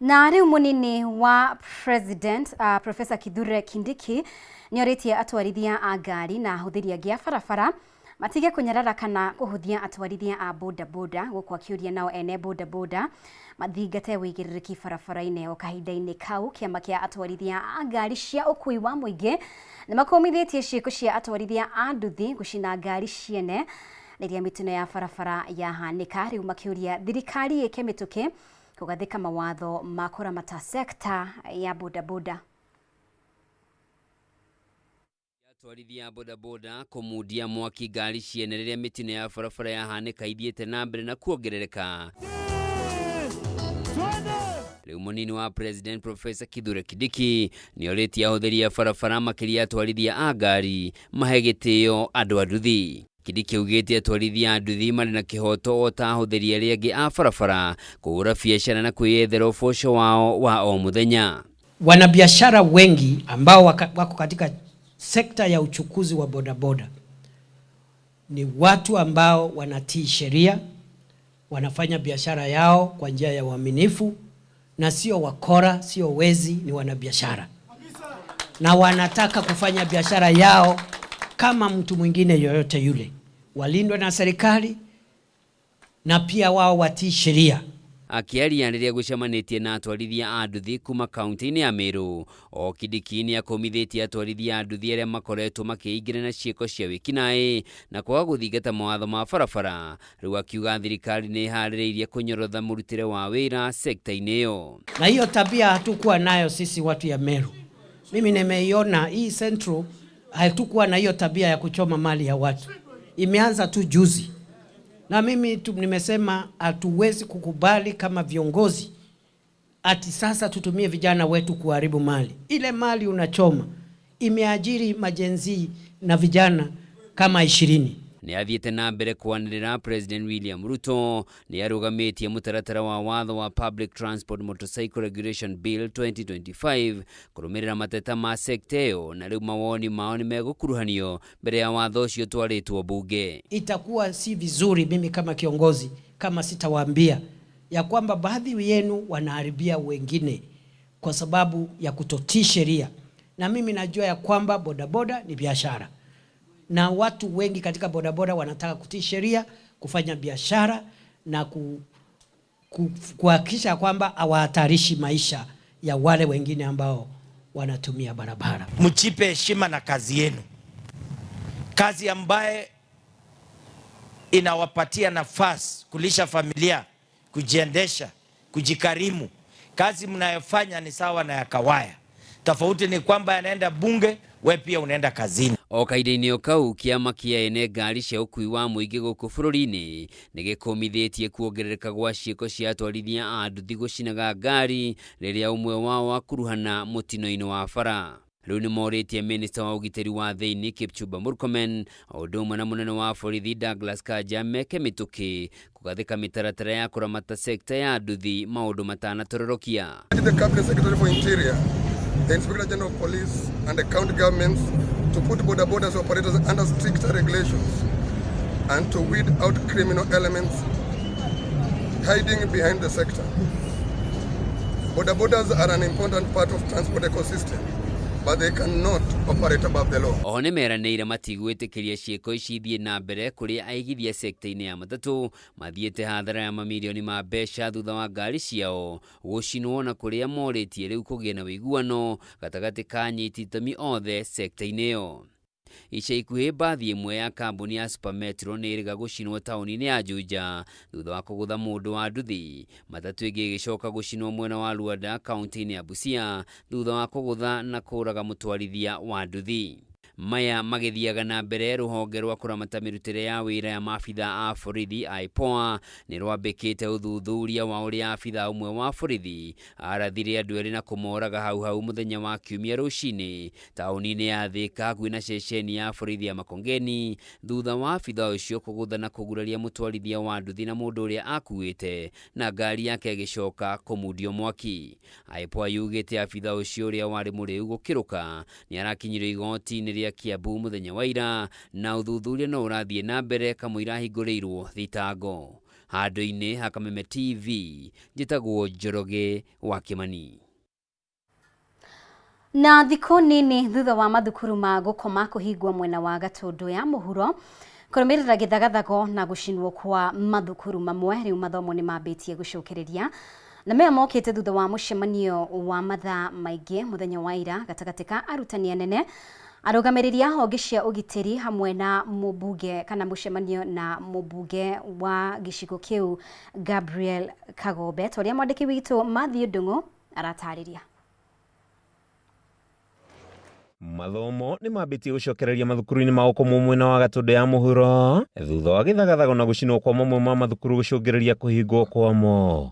Na riu munini wa President Professor Kithure Kindiki nioritie atwarithia a ngari na ahũthĩri angĩ a barabara matige kunyarara kana kuhuthia atwarithia a bodaboda gũkũ akiuria nao ene bodaboda mathingate wĩigĩrĩrĩki barabara-inĩ o kahinda-inĩ kau. Kĩama kĩa atwarithia a ngari cia ũkui wa mũingĩ nĩ makomithĩtie ciĩko cia atwarithia a nduthi gũcina ngari ciene rĩrĩa mĩtino ya barabara yahanĩka. Rĩu makĩuria thirikari ĩke mĩtũkĩ kugathĩka mawatho ma kũramata sekta ya bodaboda. Atwarithia bodaboda kũmundia mwaki ngari ciene rĩrĩa mĩtino ya barabara yahanĩka ithiĩte na mbere na kuongerereka. Rĩu munini wa President Professor Kithure Kindiki nĩorĩtie ahũthĩri a barabara makĩria atwarithia a ngari mahe gĩtĩo andũ a nduthi. Kindiki augĩte atwarithia a nduthi marĩ na kĩhoto o ta ahũthĩri arĩa angĩ a barabara kũgũra biashara na kwĩyethera ũboco wao wa o mũthenya. Wanabiashara wengi ambao wako katika sekta ya uchukuzi wa bodaboda ni watu ambao wanatii sheria, wanafanya biashara yao kwa njia ya uaminifu na sio wakora, sio wezi, ni wanabiashara. Na wanataka kufanya biashara yao kama mtu mwingine yoyote yule. Walindwe na serikali na pia wao watii sheria. Akiaria rĩrĩa gũcemanĩtie na atwarithia a nduthi kuma kaunti-inĩ ya Meru, o Kindiki nĩ akomithĩtie atwarithia a nduthi arĩa makoretwo makĩingĩra na ciĩko cia wĩkinaĩ na kwaga gũthingata mawatho ma barabara. Rĩu akiuga thirikari nĩ ĩharĩrĩirie kũnyorotha mũrutĩre wa wĩra sekta-inĩ ĩyo. Na hiyo tabia hatukuwa nayo sisi watu ya Meru. Mimi nimeiona hii Central hatukuwa na hiyo tabia ya kuchoma mali ya watu. Imeanza tu juzi. Na mimi nimesema hatuwezi kukubali kama viongozi ati sasa tutumie vijana wetu kuharibu mali. Ile mali unachoma imeajiri majenzi na vijana kama 20. Nĩ athiĩte na mbere kwanĩrĩra President William Ruto nĩ arũgamĩtie mũtaratara wa watho wa Public Transport Motorcycle Regulation Bill 2025 kũrũmĩrĩra mateta ma sekta ĩyo, na rĩu mawoni mao nĩ megũkuruhanio mbere ya watho ũcio twarĩtwo bunge. Itakuwa si vizuri mimi kama kiongozi kama sitawaambia ya kwamba baadhi yenu wanaharibia wengine kwa sababu ya kutotii sheria, na mimi najua ya kwamba bodaboda ni biashara. Na watu wengi katika bodaboda wanataka kutii sheria, kufanya biashara na kuhakikisha kwamba hawahatarishi maisha ya wale wengine ambao wanatumia barabara. Mchipe heshima na kazi yenu. Kazi ambaye inawapatia nafasi kulisha familia, kujiendesha, kujikarimu. Kazi mnayofanya ni sawa na ya kawaya. Tofauti ni kwamba yanaenda bunge, we pia unaenda kazini. O kahinda-inĩ o kau kĩama kĩa ene ngari cia ũkui wa mũingĩ gũkũ bũrũri-inĩ nĩ gĩkomithĩtie kuongerereka gwa ciĩko cia atwarithia a nduthi gũcinaga ngari rĩrĩa ũmwe wao akuruhana mũtino-inĩ wa bara. Rĩu nĩ morĩtie Minister wa ũgitĩri wa thĩinĩ Kipchumba Murkomen o ũndũ ũmwe na mũnene wa borithi Douglas Kanja meke mĩtũkĩ kũgathĩka mĩtaratara ya kũramata sekta ya nduthi maũndũ matanatũrorokia. The Cabinet Secretary for Interior, the Inspector General of Police and the county governments to put bodaboda operators under stricter regulations and to weed out criminal elements hiding behind the sector. Bodabodas are an important part of transport ecosystem, but they cannot operate above the law. O nĩ meranĩire matigwĩtĩkĩria ciĩko ici ithiĩ na mbere kũrĩa aigithia sekta-inĩ ya matatũ mathiĩte hathara ya mamirioni ma mbeca thutha wa ngari ciao gũcinwo, na kũrĩa morĩtie rĩu kũgĩe na wĩiguano gatagatĩ ka anyiti itemi othe sekta-inĩ ĩyo. Ica ikuhĩ mbathi ĩmwe ya kambuni ya Super Metro nĩ ĩrĩga gũcinwo taũni-inĩ ya Juja thutha wa kũgũtha mũndũ wa nduthi. Matatũ ĩngĩ ĩgĩcoka gũcinwo mwena wa Luanda kaunti-inĩ ya Busia thutha wa kũgũtha na kũraga mũtwarithia wa nduthi. Maya magĩthiaga na mbere, rũhonge rwa kũramata mĩrutĩre ya wĩra ya maabitha a borithi IPOA nĩ rwambĩkĩte ũthuthuria wa ũrĩa abitha ũmwe wa borithi arathire andũ erĩ na kũmoraga hau mũthenya wa Kiumia rũcinĩ taũni-inĩ ya Thika hakuhĩ na ceceni ya borithi ya Makongeni thutha wa abitha ũcio kũgũtha na kũguraria mũtwarithia wa nduthi na mũndũ ũrĩa akuĩte na ngari yake ĩgĩcoka kũmundio mwaki. IPOA yugĩte abitha ũcio ũrĩa warĩ mũrĩu gũkĩrũka nĩ arakinyirio igoti-inĩ rĩa Kiambu mũthenya wa ira, na ũthuthuria no ũrathiĩ na mbere kamũira ahingũrĩirwo thitango. handũ-inĩ ha Kameme TV. Njĩtagwo Njoroge wa Kimani. Na thikũ nini thutha wa mathukuru ma gũkoma kũhingwo mwena wa Gatũndũ ya mũhuro kũrũmĩrĩra gĩthagathago na gũcinwo kwa mathukuru mamwe, rĩu mathomo nĩ mambĩtie gũcokereria na maya mokĩte thutha wa mũcemanio wa mathaa maingĩ mũthenya wa ira gatagatĩ ka arutani anene, arũgamĩrĩri a honge cia ũgitĩri hamwe na mũmbunge kana mũcemanio na mũmbunge wa gĩcigo kĩu Gabriel Kagombe, torĩa mwandĩki witũ Matthew Ndung'u aratarĩria. Mathomo nĩ mambĩtie gũcokereria mathukuru-inĩ ma ũkomũ mwena wa Gatũndũ ya mũhuro thutha wa gĩthagathago na gũcinwo kwa mamwe ma mathukuru gũcũngĩrĩria kũhingwo kwamo.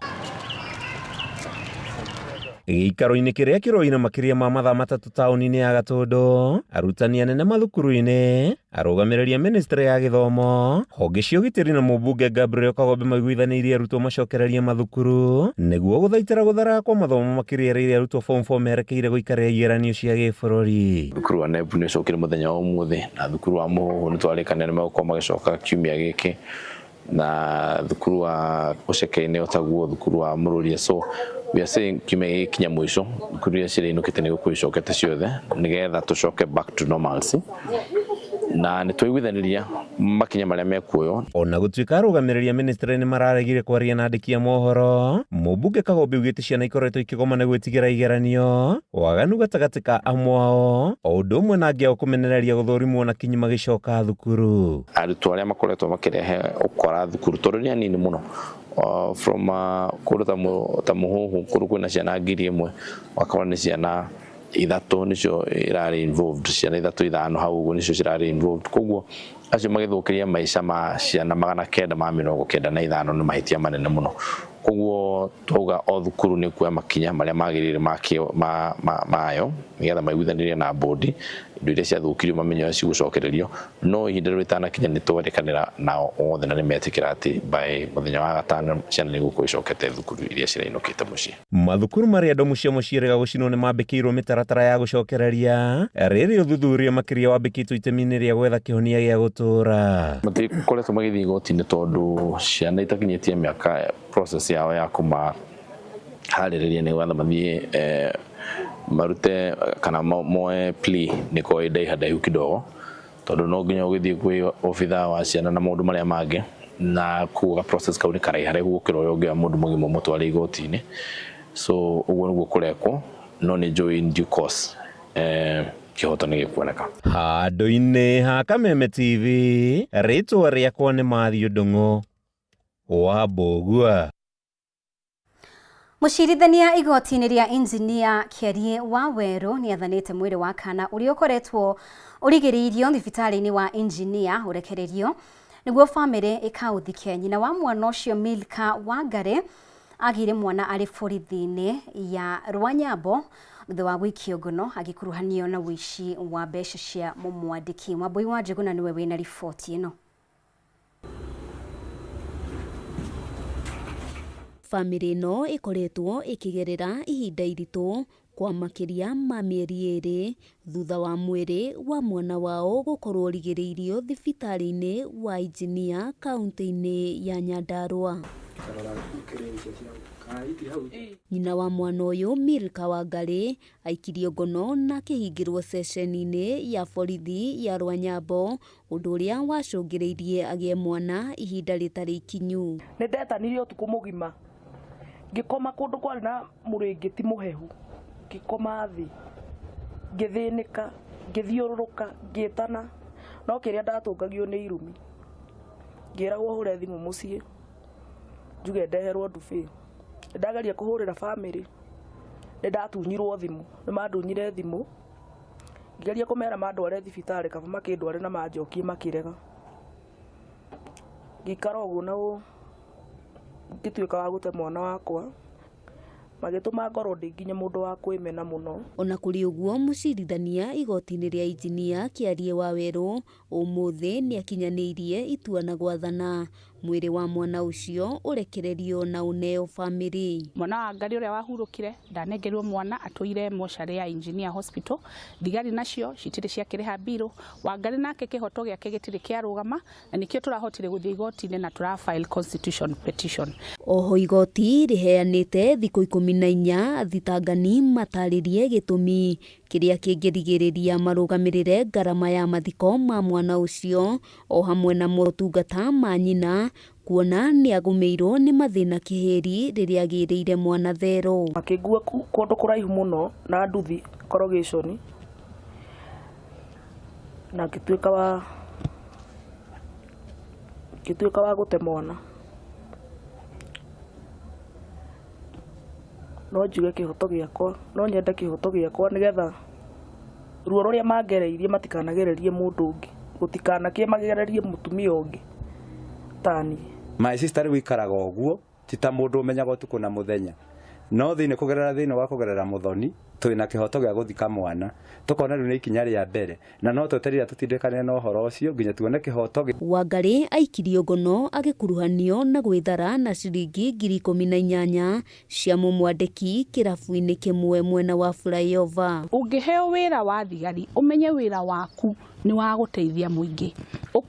Gĩikaro-inĩ kĩrĩa kĩroire makĩria ma mathaa matatũ taũni-inĩ ya Gatũndũ, arutani anene mathukuru-inĩ, arũgamĩrĩri ministry ya gĩthomo, honge cia ũgitĩri na mũmbunge Gabriel Kagombe maiguithanĩirie arutwo macokererie mathukuru nĩguo gũthaitĩra gũthara kwa mathomo makĩrĩrĩire arutwo form 4 merekeire gũikarĩra igeranio cia gĩbũrũri. Thukuru wa NEB nĩ ũcokire mũthenya wa ũmũthĩ na thukuru wa Mũhũhũ nĩ twarĩkanĩra nĩ megũkorwo magĩcoka kiumia gĩkĩ, na thukuru wa Ũceke-inĩ otaguo thukuru wa Mũrũria. So we are saying kiumia gĩkinya mũico thukuru iria cirĩinũkĩte nĩ gũkorwo icokete ciothe nĩgetha tũcoke back to normalcy, na nĩ twaiguithanĩria makinya marĩa mekuoyo. Ona gũtuĩka arũgamĩrĩri a ministry nĩ mararegire kwaria na andĩki a mohoro, mũmbunge Kagombe augĩte ciana ikoretwo ikĩgoma na gwĩtigĩra igeranio, waganu gatagatĩ ka amwe ao, o ũndũ ũmwe na angĩ ao kũmenereria gũthũrimwo na kinyi magĩcoka thukuru. Arutwo arĩa makoretwo makĩrehe ũkora thukuru tondũ nĩ anini mũno, from kũndũ ta Mũhũhũ kũrũ kwĩna ciana 1,000 wakawa nĩ ciana ithatũ nicio irarĩ involved, ciana ithatũ ithano hau ũguo nicio cirarĩ involved. Koguo acio magĩthũkĩria maica ma ciana 995 nĩ mahĩtia manene mũno. Koguo twauga o thukuru nĩ kuoya makinya marĩa magĩrĩire mayo nĩgetha maiguithanĩrie na bodi indo iria ciathũkirio mamenyo cigũcokererio, no ihinda rĩu rĩtanakinya nĩ twandĩkanĩra nao othe na nĩ metĩkĩra atĩ by mũthenya wa gatano ciana nĩ gũkorwo icokete thukuru iria cirainũkĩte mũciĩ. Mathukuru marĩa andũ mũciĩ ciĩrĩga gũcinwo nĩ mambĩkĩirwo mĩtaratara ya gũcokereria, rĩrĩ ũthuthuria makĩria wambĩkĩtwo itemi-inĩ rĩa gwetha kĩhonia gĩa gũtũũra. Matikoretwo magĩthiĩ igoti-inĩ tondũ ciana itakinyĩtie mĩaka process yao ya kũmaharĩrĩria nĩgetha mathiĩ marute kana moe plea nĩ kwa ndaihu kidogo, tondũ no nginya ũgĩthiĩ kwĩ obitha wa ciana na maũndũ marĩa mangĩ, na kuga process kau nĩ karaiha gũkĩra ũrĩa ũngĩoya mũndũ mũgima mũtware igoti-inĩ. So ũguo nĩguo kũrekwo, no nĩ njũĩ in due course kĩhoto nĩ gĩkuoneka. Handũ-inĩ ha Kameme TV, rĩtwa rĩakwa nĩ Matthew Ndung'u wa Mbũgua. Mũcirithania igoti-inĩ rĩa injinia Kĩarie wa Werũ nĩ athanĩte mwĩrĩ wa kana ũrĩa ũkoretwo ũrigĩrĩirio thibitarĩ-inĩ wa injinia ũrekererio nĩguo bamĩrĩ ĩkaũthike. Nyina wa mwana ũcio Milka Wangari agĩire mwana arĩ borithi-inĩ ya Rwanyambo thutha wa gũikio ngono agĩkuruhanio na ũici wa mbeca cia mũmwandĩki. Mwambui wa Njũgũna nĩwe wĩna riboti ĩno. Famĩlĩ ĩno ĩkoretwo ĩkĩgerera ihinda iritũ kwa makĩria ma mĩeri 2 thutha wa mwĩrĩ wa mwana wao gũkorwo ũrigĩrĩirio thibitarĩ-inĩ wa injinia kaunti-inĩ ya Nyandarua. Nyina wa mwana ũyũ Milka Wangari aikirio ngono na kĩhingĩrwo ceceni-inĩ ya borithi ya Rwanyambo, ũndũ ũrĩa wacũngĩrĩirie agĩe mwana ihinda rĩtarĩ ikinyu. Nĩ ndetanire ũtukũ mũgima ngĩkoma kũndũ kwarĩ na mũrĩngĩti mũhehu, ngĩkoma thĩ ngĩthĩnĩka ngĩthiũrũrũka ngĩtana, no kĩrĩa ndatũngagio nĩ irumi ngĩragwo hũre thimũ mũciĩ njuge ndeherwo ndubi. Ndageria kũhũrĩra famĩlĩ nĩ ndatunyirwo thimũ, nĩ mandunyire thimũ ngĩgeria kũmera mandware thibitarĩ kaba makĩndware na manjokie makĩrega. Ngĩikara ũguo na ngĩtuĩka wa gũte mwana wakwa magĩtũma ngorwo ndĩ nginya mũndũ wa kwĩmena mũno. Ona kũrĩ ũguo mũcirithania igoti-inĩ rĩa injinia Kĩarie wa Werũ ũmũthĩ nĩ akinyanĩirie itua na gwathana mwiri wa mwana ucio urekererio na uneo family. Mwana wa Ngari uria wahurukire ndanengerirwo mwana atwire mochari ya Engineer Hospital, thigari nacio citire ciakiriha biro, wa Ngari nake kihoto giake gitire kiarugama, na nikio turahotire guthii igoti-ini na turafile constitution petition. Oho igoti riheanite thiku 14 thitangani mataririe gitumi kiria kingirigiriria marugamirire garama ya mathiko ma mwana ucio o hamwe na motungata ma nyina kuona ni agumeirwo ni mathina kiheri riria agiriire mwana thero. Akigua kundu kuraihu muno na nduthi corrugation na gituika wa gute mwana no njuge kihoto giakwa no nyenda kihoto giakwa nigetha ruo ruria mangereirie matikanagererie mundu ungi gutikanakie magererie mutumia ungi tani. My sister wikaraga oguo tita mundu umenyaga utuku na muthenya no thine kugerera thine wa kugerera muthoni twina kihoto gia guthika mwana tukona riu ni ikinya ria mbere na no tweterera tutindikane na uhoro ucio nginya tuone kihoto. Wangari aikirio ngono agikuruhanio na gwithara na ciringi 18,000 cia mumwandiki kirabu-ini kimwe mwena wa flyover. Ungiheo wira wa thigari umenye wira waku ni wa guteithia muingi,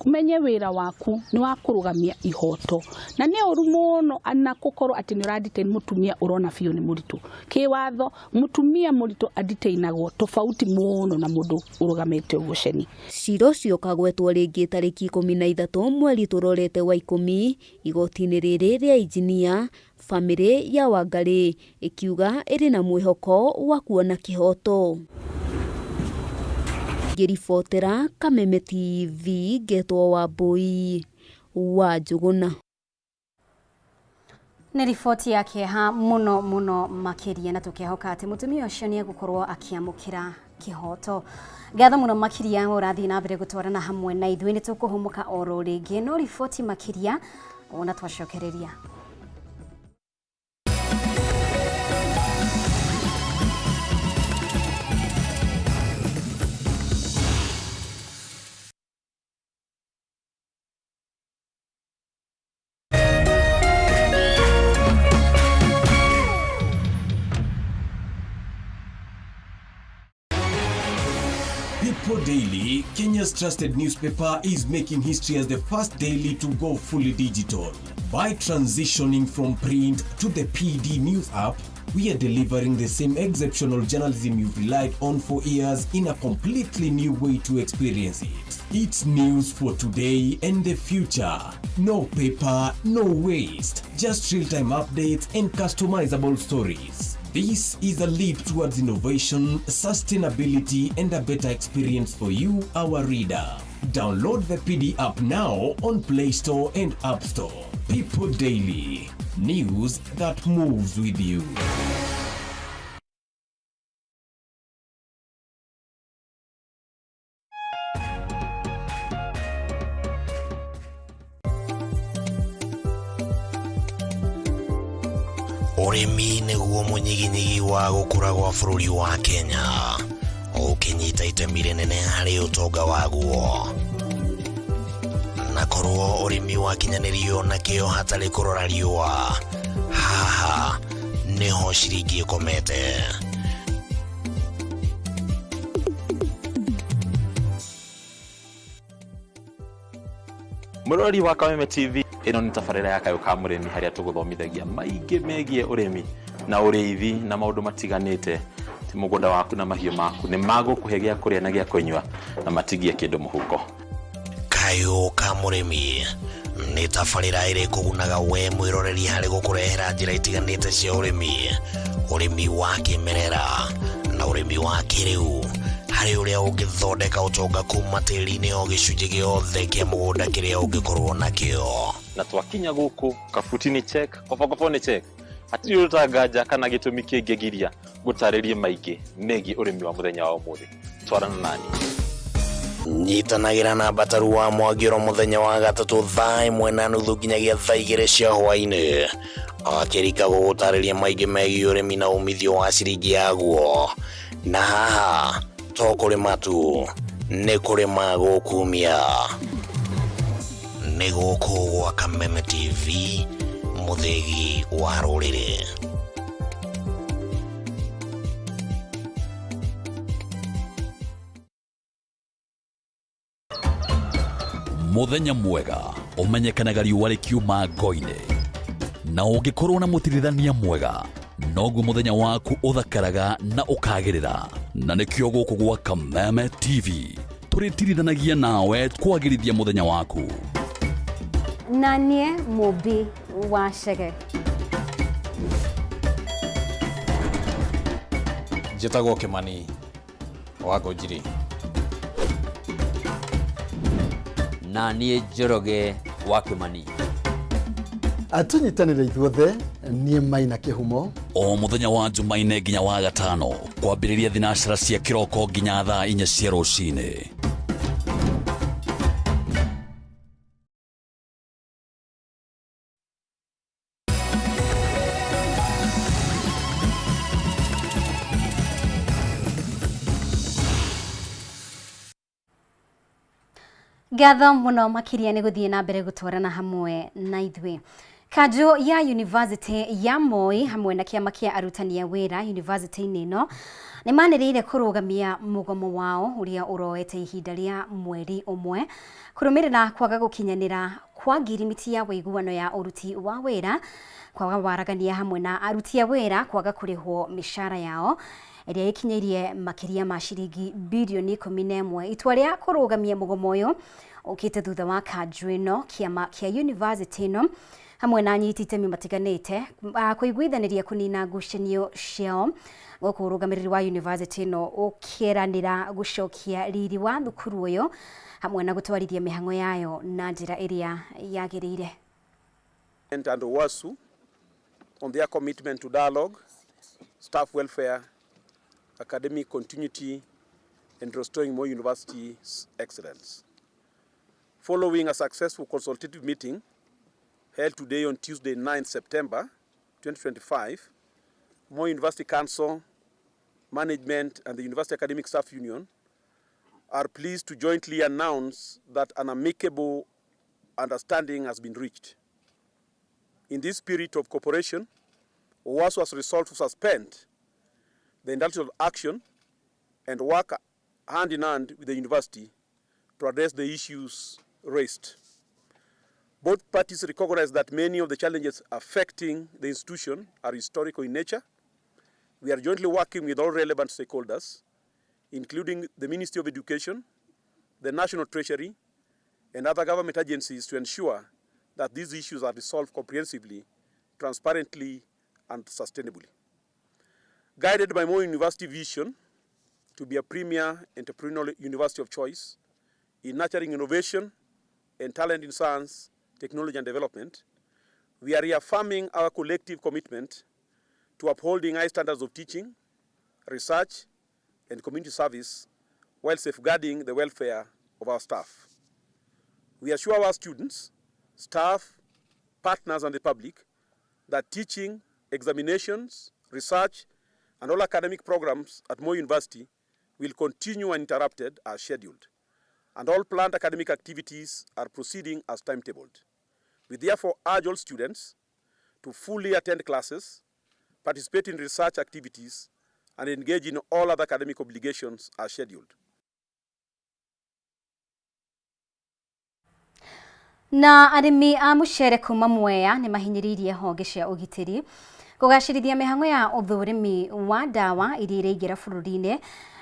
umenye wira waku ni wa kurugamia ihoto, na ni uru muno ana gukorwo ati ni uraditain mutumia urona biu ni muritu kiwatho mutumia muritu aditainagwo tofauti muno na mundu urugamite uguceni. Ciro cio kagwetwo ringi tariki 13 mweri turorete wa 10 igoti-ini riri ria Engineer, family ya Wangari ikiuga iri na mwihoko wa kuona kihoto. Ngiribotera Kameme TV, Getwo Wambui wa Njuguna. Nĩ riboti yake ha muno makiria na tukihoka ati mutumia ucio ni gukorwo akiamukira kihoto. Ngatho muno makiria urathi na mbere gutwarana hamwe na ithui ni tukuhumuka oro ringi no riboti makiria ona twacokereria. People Daily, Kenya's trusted newspaper, is making history as the first daily to go fully digital. By transitioning from print to the PD News app, we are delivering the same exceptional journalism you've relied on for years in a completely new way to experience it. It's news for today and the future. No paper, no waste. Just real-time updates and customizable stories. This is a leap towards innovation, sustainability, and a better experience for you, our reader. Download the PD app now on Play Store and App Store. People Daily. News that moves with you. Urimi niguo munyiginyigi wa gukura gwa bururi wa Kenya, ukinyita itemi rinene hari utonga waguo. Na korwo urimi wakinyanirio na kio hatari kurora riua, haha niho ciringi ikomete. Murori wa Kameme TV, ino ni tabarira ya Kayũ ka Mũrĩmi haria tuguthomithagia maingĩ megie urimi na uriithi na maundu matiganite. Ti mugunda waku na mahiũ maku ni magũkuhe gĩa kũrĩa na gĩa kũnyua na matigie kĩndũ mũhuko. Kayũ ka Mũrĩmi ni tabarira iri kugunaga we mwiroreri hari gukurehera njira itiganite cia urimi wa kimerera na urimi wa kiriu. Hari uria ungithondeka utonga kuma tĩri-inĩ o gĩcunjĩ gĩothe kĩa mũgũnda kĩrĩa ũngĩkorwo nakĩo. Na twakinya gũkũ kabuti-inĩ check, kobokobo-nĩ check. Hatirĩ ũtanganja kana gĩtũmi kĩngĩgiria gũtarĩrie maingĩ megie ũrĩmi wa mũthenya wa ũmũthĩ. Twarana nani. Nyitanagĩra na Bataru wa Mwagĩro mũthenya wa gatatũ thaa 1:30 nginyagia thaa 2 cia hwaĩ-inĩ. Akĩrika gũgũtarĩria maingĩ megie ũrĩmi na umithio wa ciringi yaguo. Na haha to kũrĩma tu, nĩ kũrĩma gũkumia. nĩ gũkũ gwa Kameme TV, mũthĩgi wa rũrĩrĩ. Muthenya mwega umenyekanaga riũa rĩkiuma ngo-inĩ, na ũngĩkorwo na mũtirithania mwega noguo muthenya waku ũthakaraga na ũkagĩrĩra. Na nĩkĩo gũkũ gwa Kameme TV tũrĩtirithanagia nawe kwagĩrithia muthenya waku. Na niĩ Mũmbi wa Chege. Njĩtagwo Kĩmani wa Ngũnjiri. Na niĩ Njoroge wa Kĩmani. Atunyitanĩre ithuothe, niĩ Maina Kĩhumo. O muthenya wa Jumaine nginya wa Gatano kwambĩrĩria thinacara cia kĩroko nginya thaa 4 cia rũcinĩ. Ngatho muno makiria nĩ gũthiĩ na mbere gũtwarana hamwe na ithuĩ. Kanjũ ya University ya Moi hamwe na kĩama kĩa arutani a wĩra university-inĩ ĩno nĩ manĩrĩire kũrũgamia mũgomo wao ũrĩa ũroete ihinda rĩa mweri ũmwe kũrũmĩrĩra kwaga gũkinyanĩra kwa ngirimiti ya ũiguano ya ũruti wa wĩra, kwaga waragania hamwe na aruti a wĩra kwaga kũrĩhwo mĩcara yao ĩrĩa ĩkinyĩirie makĩria ma ciringi birioni 11. Itua rĩa kũrũgamia mũgomo ũyũ ũkĩte thutha wa kanjũ ĩno kĩama kĩa university ĩno hamwe na anyiti itemi matiganĩte kũiguithanĩria kũnina ngucanio ciao, gũkũ ũrũgamĩrĩri wa university ĩno ũkĩranĩra gũcokia riri wa thukuru ũyũ hamwe na gũtwarithia mĩhang'o yayo na njĩra ĩrĩa yagĩrĩire. And WASU on their commitment to dialogue, staff welfare, academic continuity, and restoring Moi University's excellence. Following a successful consultative meeting held today on Tuesday, 9 September 2025, Moi University Council, Management, and the University Academic Staff Union are pleased to jointly announce that an amicable understanding has been reached. In this spirit of cooperation, OWASU has resolved to suspend the industrial action and work hand in hand with the university to address the issues raised. Both parties recognize that many of the challenges affecting the institution are historical in nature. We are jointly working with all relevant stakeholders, including the Ministry of Education, the National Treasury, and other government agencies to ensure that these issues are resolved comprehensively, transparently, and sustainably. Guided by Moi University vision to be a premier entrepreneurial university of choice in nurturing innovation and talent in science, technology, and development, we are reaffirming our collective commitment to upholding high standards of teaching, research, and community service while safeguarding the welfare of our staff. We assure our students, staff, partners, and the public that teaching, examinations, research, and all academic programs at Moi University will continue uninterrupted as scheduled, and all planned academic activities are proceeding as timetabled. We therefore urge all students to fully attend classes, participate in research activities, and engage in all other academic obligations as scheduled. Na arĩmi a mũcere kuma Mwea nĩ mahinyĩrĩirie honge cia ũgitĩri kũgacĩrithia mĩhang'o ya ũthũrĩmi wa ndawa iria iraingĩra bũrũri-inĩ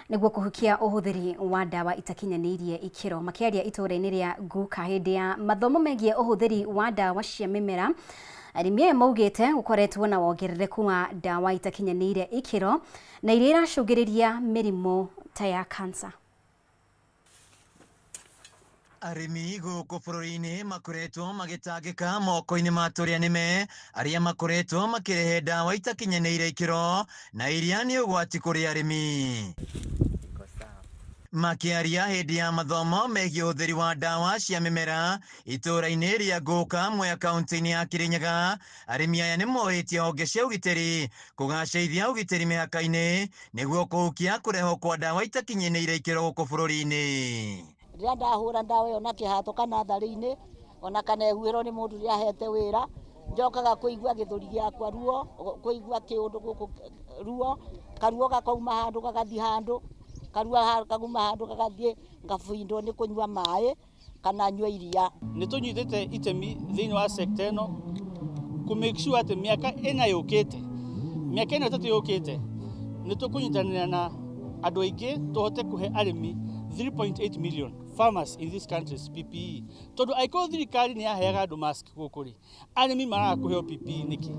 nĩguo kũhukia ũhũthĩri wa ndawa itakinyanĩirie ikĩro. Makĩaria itũũra-inĩ rĩa Nguka hĩndĩ ya mathomo megiĩ ũhũthĩri wa ndawa cia mĩmera, arĩmi aya maugĩte gũkoretwo na wongerereku wa ndawa itakinyanĩire ikĩro na iria iracũngĩrĩria mĩrimũ ta ya kansa. Arĩmi gũkũ bũrũri-inĩ makoretwo magĩtangĩka moko-inĩ ma tũrĩa nĩme arĩa makoretwo makĩrehe ndawa itakinyanĩire ikĩro na iria nĩ ũgwati kũrĩ arĩmi. Makĩaria hĩndĩ ya mathomo megiĩ ũhũthĩri wa ndawa cia mĩmera itũũra-inĩ rĩa Nguka Mwea kaunti-inĩ ya Kirinyaga, arĩmi aya nĩ mohĩtie honge cia ũgitĩri kũgacĩrithia ũgitĩri mĩhaka-inĩ nĩguo kũhukia kũrehwo kwa ndawa itakinyanĩire ikĩro gũkũ bũrũri-inĩ. Rĩrĩa ndahũra ndawa ĩyo na kĩhato kana thari-inĩ ona kana ehuĩrwo nĩ mũndũ ũrĩa ahete wĩra njokaga kũigua gĩthũri gĩakwa ruo kũigua kĩũndũ gũkũ ruo karuo gakauma handũ gagathiĩ handũ karua kaguma handũ gagathiĩ ngabindwo nĩ kũnyua maĩ kana nyua iria. Nĩ tũnyitĩte itemi thĩinĩ wa sector ĩno ku make sure atĩ mĩaka ĩna yũkĩte mĩaka ĩno ĩtatũ yũkĩte nĩ tũkũnyitanĩra na andũ aingĩ tũhote kũhe arĩmi 3.8 million farmers in this country's PPE. Tondu aiko thirikari ni yaheaga andu mask gukuri. Arimi maraga kuheo PPE niki.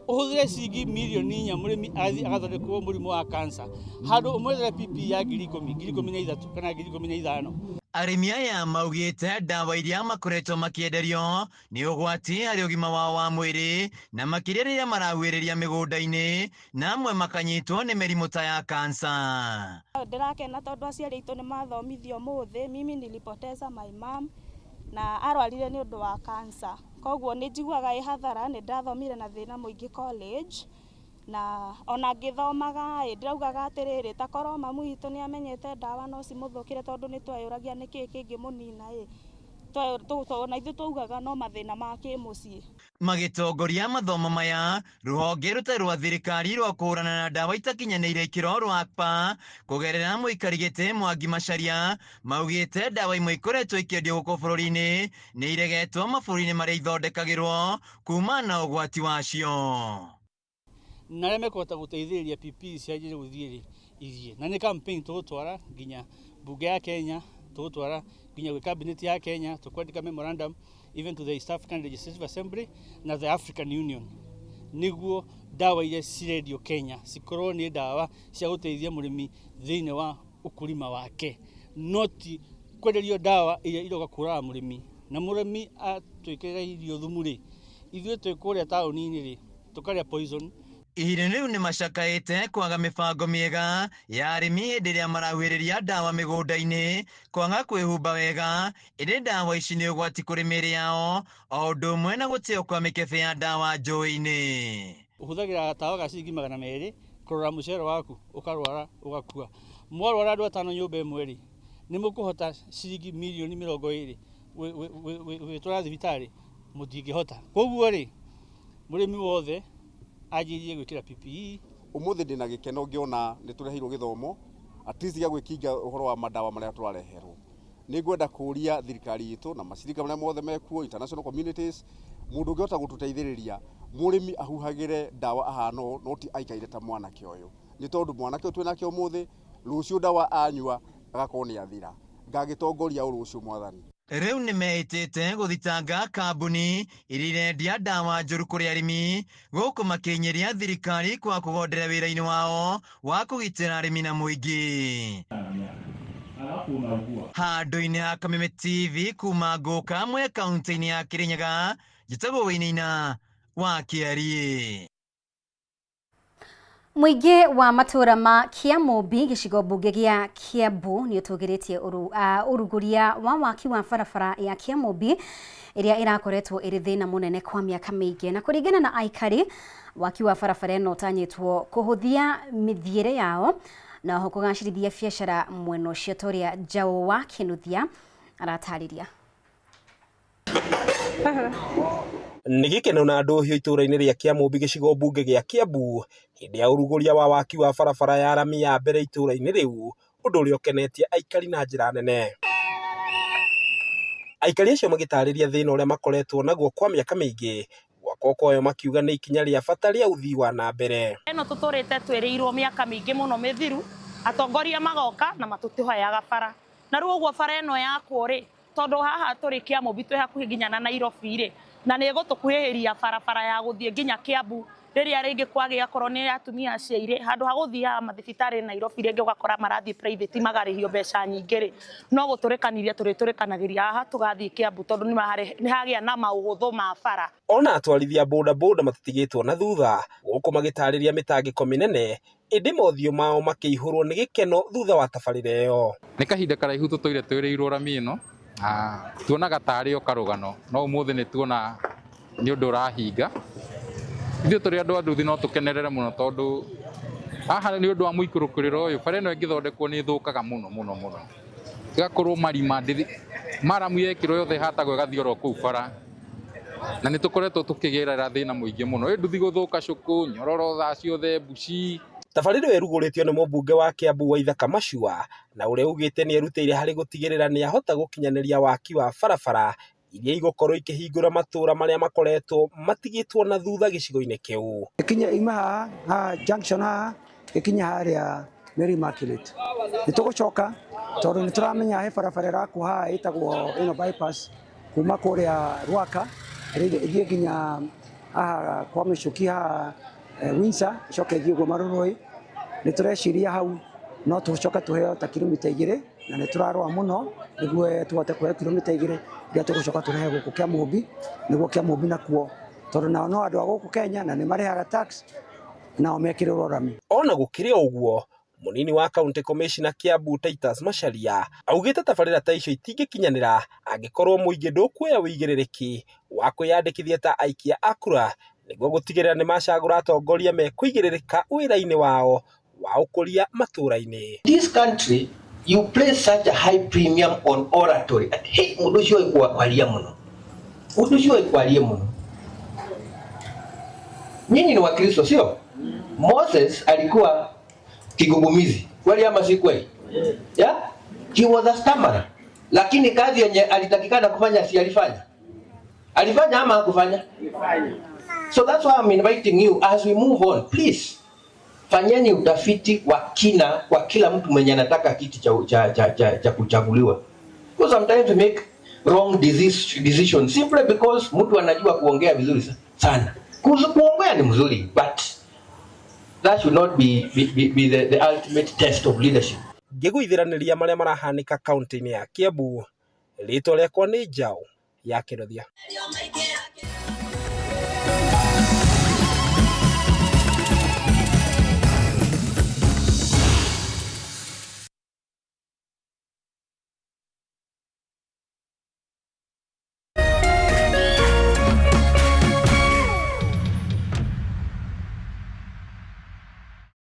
Uhuthire ciringi milioni 4 murimi athi agathondekwo murimu wa cancer. Handu umwethere PPE ya 10,000 kana 15,000. Arĩmi aya maugĩte ndawa iria makoretwo makĩenderio nĩ ũgwati harĩ ũgima wao wa mwĩrĩ na makĩria rĩrĩa marahuĩrĩria mĩgũnda-inĩ na amwe makanyitwo nĩ mĩrimũ ta ya kansa. Ndirakena tondũ aciari aitũ nĩ mathomithio mũthĩ. Mimi nilipoteza my mom na arwarire nĩ ũndũ wa kansa. Koguo nĩ njiguaga hathara nĩ ndathomire na thĩna mũingĩ college. Na ona ngithomaga ndiraugaga atiriri takorwo mamu witũ nĩ amenyete ndawa no cimũthũkire tondũ nĩ tweyũragia nĩkĩ kĩngĩ mũnina na ithuĩ twaugaga no mathĩna ma kĩmũciĩ. Magĩtongoria mathomo maya rũhonge rutarĩ rwa thirikari rwa kũhũrana na ndawa itakinyanĩire ikĩro rwa ACPA kũgerera mũikari gĩtĩ Mwangi Macharia maugĩte ndawa imwe ikoretwo ikĩendio gũkũ bũrũri-inĩ nĩ iregetwo mabũrũri-inĩ marĩa ithondekagĩrwo kuma na ũgwati wacio. Na arĩa mekũhota gũteithĩrĩria PPE cianjĩrĩ gũthiĩ ithie na nĩ campaign tũgũtwara nginya bunge ya Kenya, tũgũtwara nginya gwĩ cabinet ya Kenya, tũkwandĩka memorandum even to the East African Legislative Assembly na the African Union nĩguo ndawa iria cirendio Kenya cikorwo nĩ ndawa cia gũteithia mũrĩmi thĩinĩ wa ũkũrĩma wake, not kwenderio ndawa iria iroka kũraga mũrĩmi na mũrĩmi atwĩkĩra irio thumu-rĩ ithuĩ twĩ kũrĩa taũni-inĩ-rĩ tũkarĩa poison. Ihinda rĩu nĩ macakaĩte kwaga mĩbango mĩega ya arĩmi hĩndĩ ĩrĩa marahuhĩrĩria ndawa mĩgũnda-inĩ, kwaga kwĩhumba wega ĩrĩ ndawa ici nĩ ũgwati kũrĩ mĩĩrĩ yao, o ũndũ ũmwe na gũteo kwa mĩkebe ya ndawa njũĩ-inĩ. Ũhũthagĩra gatawa ga ciringi 200 kũrora mũcere waku ũkarwara ũgakua. Mwarwara andũ 5 nyũmba ĩmwe-rĩ nĩ mũkũhota ciringi milioni 20 gwĩtwara thibitarĩ mũtingĩhota. Koguo-rĩ mũrĩmi wothe ajirie gwikira PPE. Umuthi ndina gikeno ngiona ni turehirwo githomo at least ya gwikinga uhoro wa madawa maria turareherwo. Ni ngwenda kuria thirikari yitu na macirika maria mothe mekuo international communities mundu ungiota gututeithiriria murimi ahuhagire ndawa ahano noti aikaire ta mwana kioyo. Ni tondu mwana kio twina kio umuthi rucio ndawa anyua agakorwo ni athira. Ngagitongoria urucio mwathani. Rĩu nĩ mehĩtĩte gũthitanga kambuni iria irendia ndawa njũru kũrĩ arĩmi gũkũ makĩnyĩria thirikari kwa kũgondera wĩra-inĩ wao wa kũgitĩra arĩmi na mũingĩ. Handũ-inĩ ha Kameme TV kuma Ngũkamwe kaunti-inĩ ya Kirinyaga, njĩtagwo Wĩinaina wa Kĩarie. Mũingĩ wa matũra ma Kiamũmbi gĩcigo mbunge gĩa Kiambu nĩ ũtũgĩrĩtie ũrugũria wa waki wa barabara ya Kiamũmbi ĩrĩa ĩrakoretwo ĩrĩ thĩna mũnene kwa mĩaka mĩingĩ, na kũringana na aikari waki wa barabara ĩno ũtanyĩtwo kũhũthia mĩthiĩre yao na ho kũgacĩrithia biacara mwena ũcio ta ũrĩa Njaũ wa Kĩnuthia aratarĩria. Nĩ gĩkeno na andũ hio itũra-inĩ rĩa Kiamũmbi gĩcigo mbunge gĩa Kiambu hĩndĩ ya ũrugũria wa waki wa barabara ya rami ya mbere itũra-inĩ rĩu, ũndũ ũrĩa ũkenetie aikari na njĩra nene. Aikari acio magĩtarĩria thĩna ũrĩa makoretwo naguo kwa mĩaka mĩingĩ, gwaka ũyũ makiuga nĩ ikinya rĩa bata rĩa ũthii wa na mbere. Ĩno tũtũrĩte twĩrĩirwo mĩaka mĩingĩ mũno mĩthiru, atongoria magoka na matũtĩhoyaga bara, na rĩu ũguo bara ĩno yakwo-rĩ, tondũ haha tũrĩ Kiamũmbi twĩ hakuhĩ nginya na Nairobi-rĩ, na nĩ gũtũkuhĩrĩria barabara ya gũthiĩ nginya Kiambu rĩrĩa rĩngĩ kwagĩa korwo nĩ atumia aciaire handũ ha gũthiaga mathibitarĩ Nairobi rĩngĩ ũgakora marathiĩ private magarĩhio mbeca nyingĩ-rĩ, no gũtũrĩkanĩria tũrĩtũrĩkanagĩria haha tũgathiĩ Kiambu tondũ nĩ hagĩa na maũhũthũ ma bara. Ona atwarithia bodaboda matitigĩtwo na thutha gũkũ magĩtarĩria mĩtangĩko mĩnene, ĩndĩ mothiũ mao makĩihũrwo nĩ gĩkeno thutha wa tabarĩra ĩyo. Nĩ kahinda karaihu tũtũire twĩrĩirwo rami ĩno, tuonaga tarĩ o karũgano, no ũmũthĩ nĩ tuona nĩ ũndũ ũrahinga. Ithuĩ tũrĩ andũ a nduthi no tũkenerere mũno tondũ haha nĩ ũndũ wa mũikũrũkĩrĩro ũyũ, bara ĩno ĩngĩthondekwo nĩ ĩthũkaga mũno mũno mũno, ĩgakorwo marima maramu yekirwo yothe hatagwo gathioro kuu bara na nä tå koretwo tå kä gä ra thä na må ingä må no ä nduthi gå thå ka cåkå nyororo thaa ciothe mbuci. Tabarĩra ĩyo ĩrugũrĩtio nĩ mũmbunge wa Kiambu Waithaka Machua na ũrĩa ugĩte nĩ erutĩire harĩ gũtigĩrĩra nĩ ahota gũkinyanĩria waki wa barabara iria igũkorwo ikĩhingũra matũũra marĩa makoretwo matigĩtwo na thutha gĩcigo-inĩ kĩu. Ikinya ima ha junction ha ikinya harĩa Mary Immaculate nĩ tũgũcoka tondũ nĩ tũramenya he barabara ĩrakwo haha ĩtagwo ĩno bypass kuma kũrĩa Rwaka ĩthiĩ nginya haha kwa Mĩcuki haha Windsor icoke ĩthiĩ ũguo Marũrũĩ. Nĩ tũreciria hau no tũcoka tũheo ta kilomita 2 na nĩ tũrarũa mũno nĩguo tũhote kũheo kilomita 2 iria tũgũcoka tũrehe gũkũ Kĩamũmbi nĩguo Kĩamũmbi nakuo tondũ nao no andũ a gũkũ Kenya na nĩ marehaga tax nao mekĩrĩrwo rami. Ona gũkĩrĩ ũguo munini wa county commissioner Kiambu Titus Macharia augĩte tabarĩra ta icio itingĩkinyanĩra angĩkorwo mũingĩ ndũkuoya wĩigĩrĩrĩki wa kwĩyandĩkithia ta aikia a kura nĩguo gũtigĩrĩra nĩ macagũra atongoria mekũigĩrĩrĩka wĩra-inĩ wao wa ũkũria matũũra-inĩ. This country you place such a high premium on oratory at hey mũndũ ũcio kwaria mũno mũndũ ũcio kwaria mũno. Nyinyi ni Wakristo sio? Moses alikuwa kigugumizi kweli ama si kweli? Yeah? He was a stammerer. Lakini kazi yenye alitakikana kufanya si alifanya. Alifanya ama hakufanya? So that's why I'm inviting you as we move on, please. Fanyeni utafiti wa kina kwa kila mtu mwenye anataka kiti cha kuchaguliwa. Because sometimes we make wrong decisions simply because mtu anajua kuongea vizuri sana. Kuongea ni mzuri, but that should not be the ultimate test of leadership. Ngĩgũithĩranĩria marĩa marahanĩka kaunti-inĩ ya Kiambu, rĩtwa rĩakwa nĩ Njaũ ya Kĩrothia.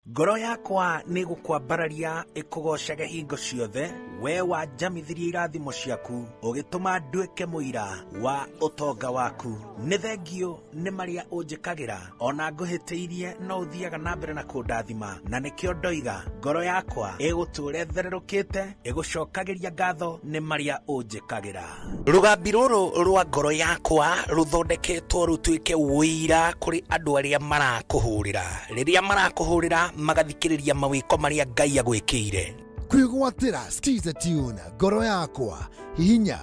Ngoro yakwa nĩ gũkwambararia ĩkũgocage hingo ciothe we wanjamithirie irathimo ciaku ũgĩtũma nduĩke mũira wa ũtonga waku. Nĩ thengio nĩ marĩa ũnjĩkagĩra ona ngũhĩtĩirie no ũthiaga na mbere na kũndathima na nĩkĩo ndoiga ngoro yakwa ĩgũtũũre thererũkĩte ĩgũcokagĩria ngatho nĩ marĩa ũnjĩkagĩra. Rũgambi rũrũ rwa ngoro yakwa rũthondeketwo rũtuĩke ũira kũrĩ andũ arĩa marakũhũrĩra rĩrĩa marakũhũrĩra magathikĩrĩria mawĩko marĩa Ngai agwĩkĩire. Kwĩgwatĩra Skiza Tune ngoro yakwa hihinya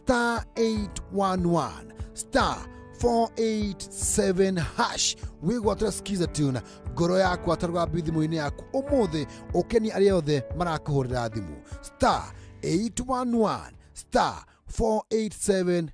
*811 *487# wĩgwatĩra Skiza Tune ngoro yakwa ta rũgambi thimũ-inĩ yaku ũmũthĩ ũkeni arĩa othe marakũhũrĩra thimũ *811 *487#.